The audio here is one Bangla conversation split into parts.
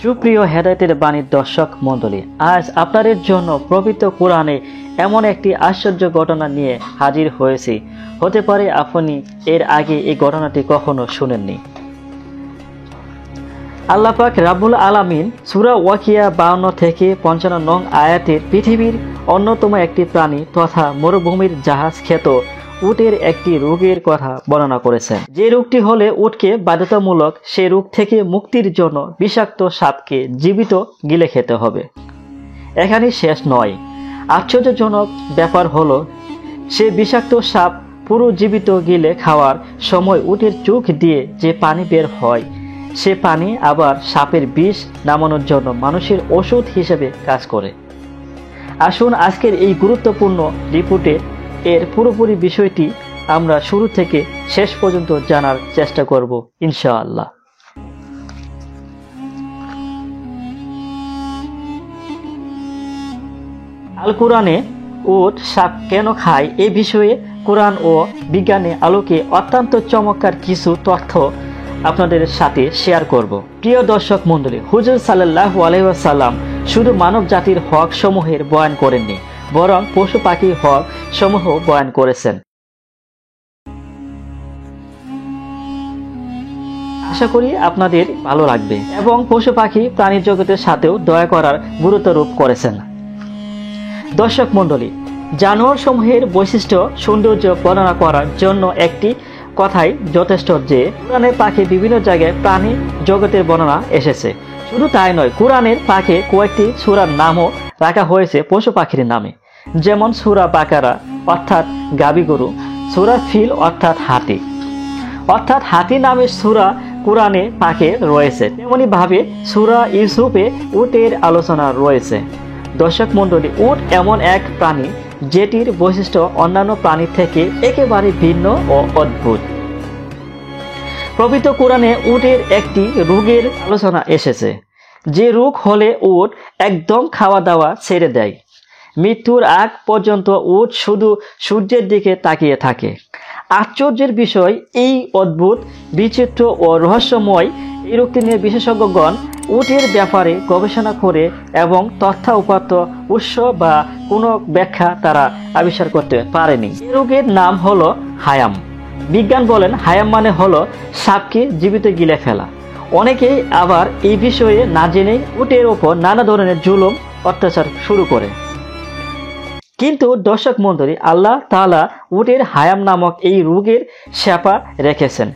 সুপ্রিয় হেদায়েতের বাণীর দর্শক মণ্ডলী, আজ আপনাদের জন্য পবিত্র কোরআনে এমন একটি আশ্চর্য ঘটনা নিয়ে হাজির হয়েছি। হতে পারে আপনি এর আগে এই ঘটনাটি কখনো শুনেননি। আল্লাহ পাক রাব্বুল আলামিন সূরা ওয়াকিয়া 52 থেকে 55 নং আয়াতের পৃথিবীর অন্যতম একটি প্রাণী তথা মরুভূমির জাহাজ খ্যাত উটের একটি রোগের কথা বর্ণনা করেছেন। যে রোগটি হলে উটকে বাধ্যতামূলক সে রোগ থেকে মুক্তির জন্য বিষাক্ত সাপকে জীবিত গিলে খেতে হবে। এখানেই শেষ নয়, আশ্চর্যজনক ব্যাপার হলো সে বিষাক্ত সাপ পুরো জীবিত গিলে খাওয়ার সময় উটের চোখ দিয়ে যে পানি বের হয় সে পানি আবার সাপের বিষ নামানোর জন্য মানুষের ওষুধ হিসেবে কাজ করে। আসুন আজকের এই গুরুত্বপূর্ণ রিপোর্টে এর পুরোপুরি বিষয়টি আমরা শুরু থেকে শেষ পর্যন্ত জানার চেষ্টা করব ইনশাআল্লাহ। আল কোরআনে উট সাপ কেন খায় এ বিষয়ে কোরআন ও বিজ্ঞানের আলোকে অত্যন্ত চমৎকার কিছু তথ্য আপনাদের সাথে শেয়ার করব। প্রিয় দর্শক মণ্ডলী, হুজুর সাল্লাল্লাহু আলাইহি ওয়াসাল্লাম শুধু মানব জাতির হক সমূহের বয়ান করেননি, বরং পশু পাখির হক সমূহ বয়ান করেছেন। আশা করি আপনাদের ভালো লাগবে এবং পশু পাখি প্রাণী জগতের সাথেও দয়া করার গুরুত্বারোপ করেছেন। দর্শক মণ্ডলী, জানোয়ার সমূহের বৈশিষ্ট্য সৌন্দর্য বর্ণনা করার জন্য একটি কথাই যথেষ্ট যে কোরআনে পাখি বিভিন্ন জায়গায় প্রাণী জগতের বর্ণনা এসেছে। শুধু তাই নয়, কোরআনের পাখি কয়েকটি সূরার নামও রাখা হয়েছে পশু পাখির নামে, যেমন সূরা বাকারা অর্থাৎ গাভী গরু, সূরা ফিল অর্থাৎ হাতি নামে সূরা কোরআনে পাখি রয়েছে। তেমনি ভাবে সূরা ইউসুফে উটের আলোচনা রয়েছে। দর্শক মণ্ডলী, উট এমন এক প্রাণী যেটির বৈশিষ্ট্য অন্যান্য প্রাণী থেকে একেবারে ভিন্ন ও অদ্ভুত। পবিত্র কোরআনে উটের একটি রোগের আলোচনা এসেছে, যে রোগ হলে উট একদম খাওয়া দাওয়া ছেড়ে দেয়। মৃত্যুর আগ পর্যন্ত উট শুধু সূর্যের দিকে তাকিয়ে থাকে। আশ্চর্যের বিষয়, এই অদ্ভুত বিচিত্র ও রহস্যময় এই রোগটি নিয়ে বিশেষজ্ঞগণ উটের ব্যাপারে গবেষণা করে এবং তথ্য উপাত্ত উৎস বা কোনো ব্যাখ্যা তারা আবিষ্কার করতে পারেনি। এই রোগের নাম হলো হায়াম। বিজ্ঞান বলেন হায়াম মানে হলো সাপকে জীবিত গিলে ফেলা। অনেকেই আবার এই বিষয়ে না জেনেই উটের ওপর নানা ধরনের জুলুম অত্যাচার শুরু করে। কিন্তু দর্শক মণ্ডলী, আল্লাহ তাআলা উটের হায়াম নামক এই রোগের শেফা রেখেছেন।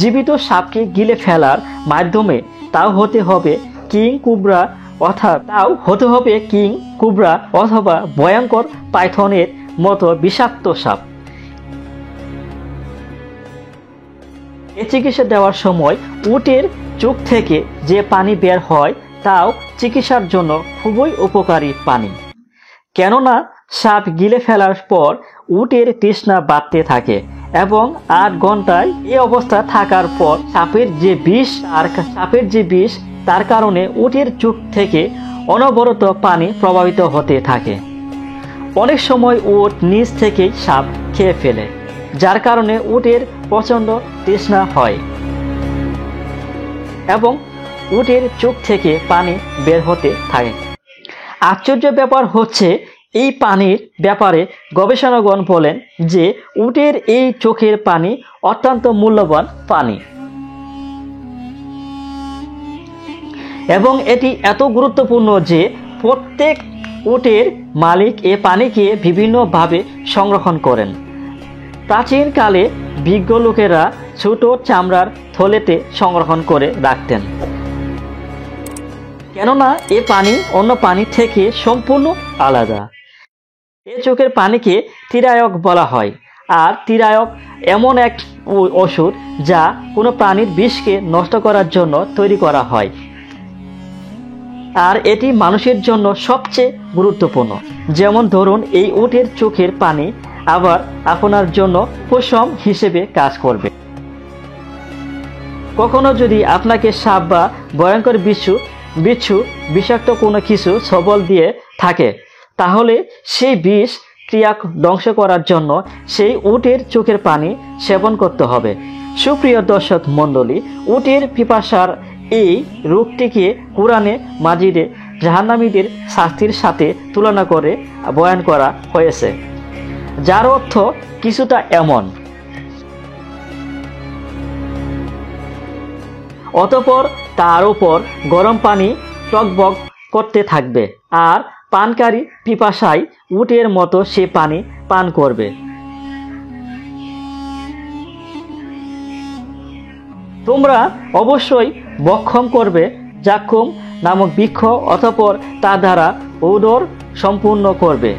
জীবিত সাপকে গিলে ফেলার মাধ্যমে তাও হতে হবে কিং কুবরা অথবা ভয়ঙ্কর পাইথনের মতো বিষাক্ত সাপ। এই চিকিৎসা দেওয়ার সময় উটের চোখ থেকে যে পানি বের হয় তাও চিকিৎসার জন্য খুবই উপকারী পানি। কেননা সাপ গিলে ফেলার পর উটের তৃষ্ণা বাড়তে থাকে এবং 8 ঘন্টায় এই অবস্থা থাকার পর সাপের যে বিষ তার কারণে উটের চোখ থেকে অনবরত পানি প্রবাহিত হতে থাকে। অনেক সময় উট নিজ থেকেই সাপ খেয়ে ফেলে, যার কারণে উটের প্রচণ্ড তৃষ্ণা হয় এবং উটের চোখ থেকে পানি বের হতে থাকে। আশ্চর্য ব্যাপার হচ্ছে, এই পানির ব্যাপারে গবেষণাগণ বলেন যে উটের এই চোখের পানি অত্যন্ত মূল্যবান পানি এবং এটি এত গুরুত্বপূর্ণ যে প্রত্যেক উটের মালিক এ পানিকে বিভিন্নভাবে সংরক্ষণ করেন। প্রাচীনকালে বিজ্ঞ লোকেরা ছোট চামড়ার থলেতে সংরক্ষণ করে রাখতেন, কেননা এ পানি অন্য পানি থেকে সম্পূর্ণ আলাদা। এ চোখের পানিকে তিরায়ক বলা হয়, আর তিরায়ক এমন এক ওষুধ যা কোনো প্রাণীর বিষকে নষ্ট করার জন্য তৈরি করা হয়, আর এটি মানুষের জন্য সবচেয়ে গুরুত্বপূর্ণ। যেমন ধরুন, এই উটের চোখের পানি আবার আপনার জন্য উপশম হিসেবে কাজ করবে। কখনো যদি আপনাকে সাপ বা ভয়ঙ্কর বিচ্ছু বিষাক্ত কোনো কিছু সবল দিয়ে থাকে, তাহলে সেই বিষ ক্রিয়া ধ্বংস করার জন্য সেই উটের চোখের পানি সেবন করতে হবে। সুপ্রিয় দর্শক মণ্ডলী, উটের পিপাসার এই রোগটিকে কোরআনে মাজিদে জাহান্নামীদের শাস্তির সাথে তুলনা করে বয়ান করা হয়েছে, যার অর্থ কিছুটা এমন। অতঃপর তার উপর গরম পানি টকবক করতে থাকবে, আর পানকারী পিপাসায় উটের মতো সে পানি পান করবে। তোমরা অবশ্যই বক্ষম করবে জাক্কুম নামক বৃক্ষ, অতঃপর তা দ্বারা ওদর সম্পূর্ণ করবে।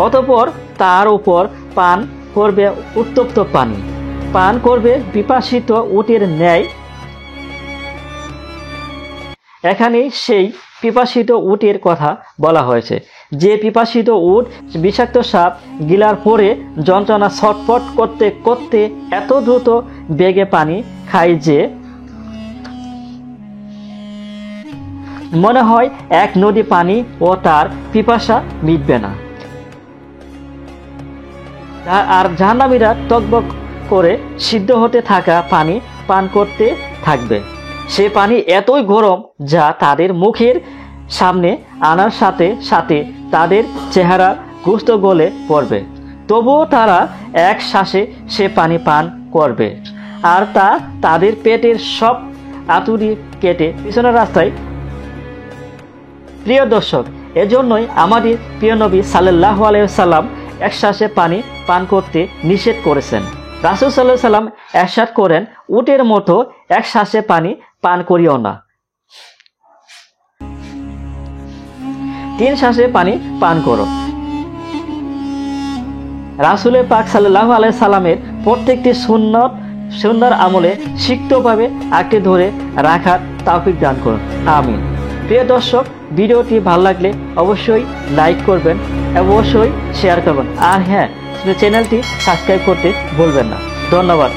অতঃপর তার উপর পান করবে উত্তপ্ত পানি, পান করবে পিপাসিত উটের ন্যায়। এখানে সেই পিপাসিত উটের কথা বলা হয়েছে, যে পিপাসিত উট বিষাক্ত সাপ গিলার পরে যন্ত্রণা ছটফট করতে করতে এত দ্রুত বেগে পানি খায় যে মনে হয় এক নদী পানি ও তার পিপাসা মিটবে না। আর জাহান্নামীরা টকবক করে সিদ্ধ হতে থাকা পানি পান করতে থাকবে। সে পানি এতই গরম যা তাদের মুখের সামনে আনার সাথে সাথে তাদের চেহারা গোস্ত গলে পড়বে, তবুও তারা এক শ্বাসে সে পানি পান করবে, আর তা তাদের পেটের সব আতুরি কেটে পিছনের রাস্তায়। প্রিয় দর্শক, এজন্যই আমাদের প্রিয় নবী সাল্লাল্লাহু আলাইহি ওয়াসাল্লাম এক শ্বাসে পানি পান করতে নিষেধ করেছেন। রাসূল সাল্লাল্লাহু আলাইহি ওয়াসাল্লাম ইরশাদ করেন, উটের মতো এক শ্বাসে পানি পান করিও না, 3 শ্বাসে পানি পান করো। রাসূল পাক সাল্লাল্লাহু আলাইহি সাল্লামের প্রত্যেকটি সুন্নত সুন্দর আমলে সিক্তভাবে আঁকড়ে ধরে রাখার তৌফিক দান করুন, আমিন। প্রিয় দর্শক, ভিডিওটি ভালো লাগলে অবশ্যই লাইক করবেন, অবশ্যই শেয়ার করবেন, আর হ্যাঁ, চ্যানেলটি সাবস্ক্রাইব করতে ভুলবেন না। ধন্যবাদ।